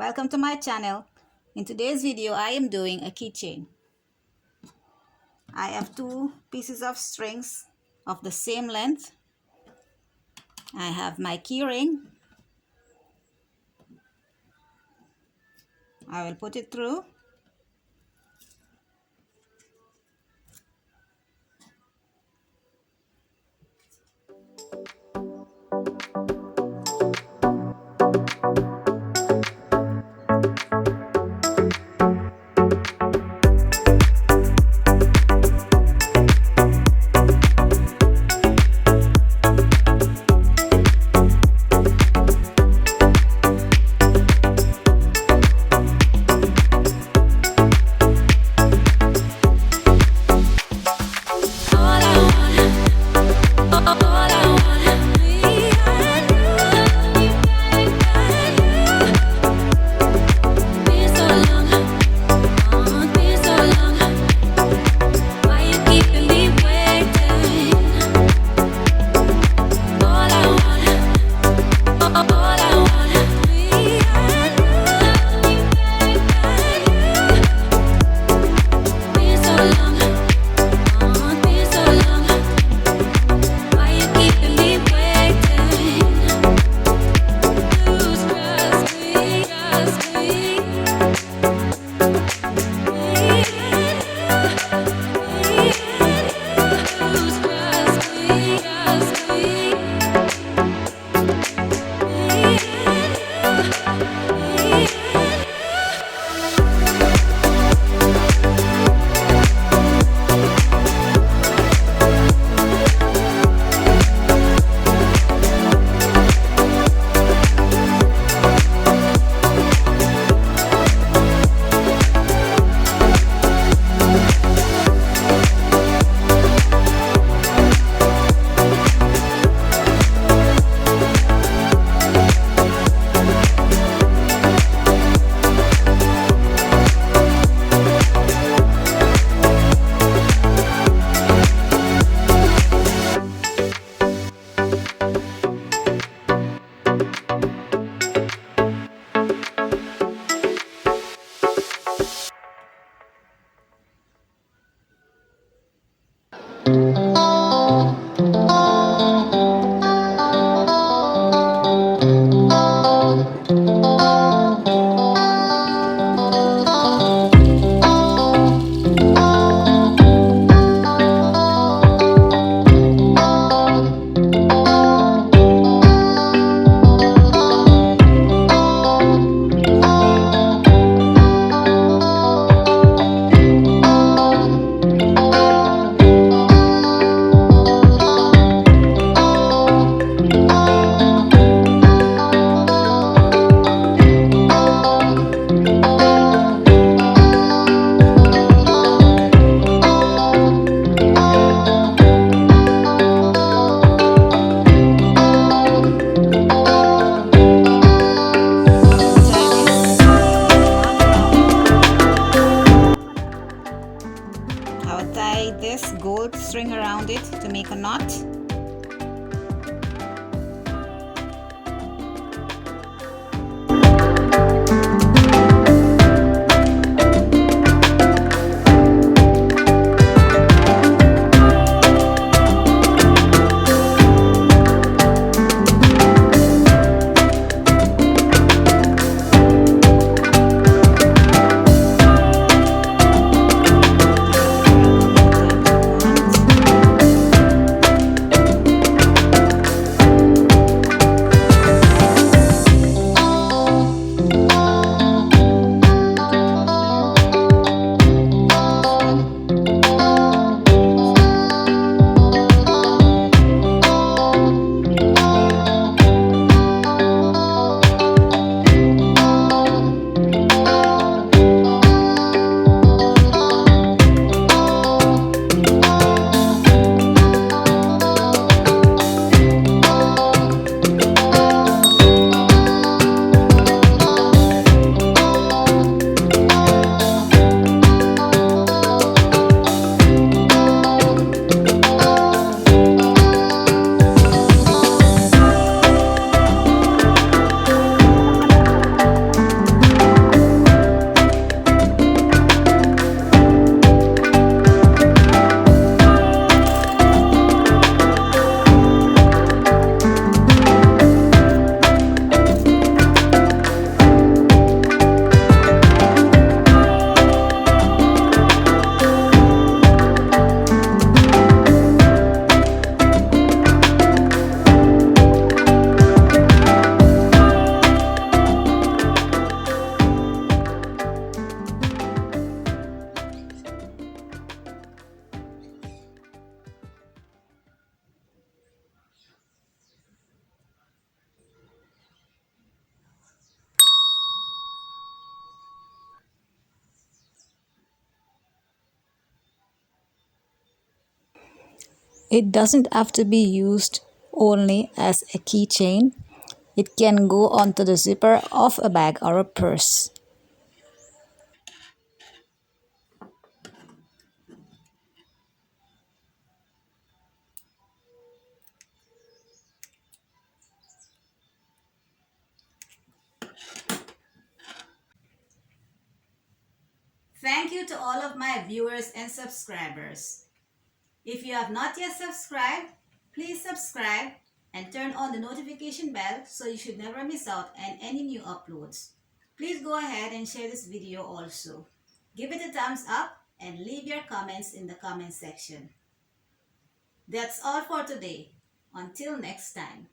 Welcome to my channel. In today's video I am doing a keychain. I have two pieces of strings of the same length. I have my key ring. I will put it through. I will tie this gold string around it to make a knot. It doesn't have to be used only as a keychain. It can go onto the zipper of a bag or a purse. Thank you to all of my viewers and subscribers. If you have not yet subscribed, please subscribe and turn on the notification bell so you should never miss out on any new uploads. Please go ahead and share this video also. Give it a thumbs up and leave your comments in the comment section. That's all for today. Until next time.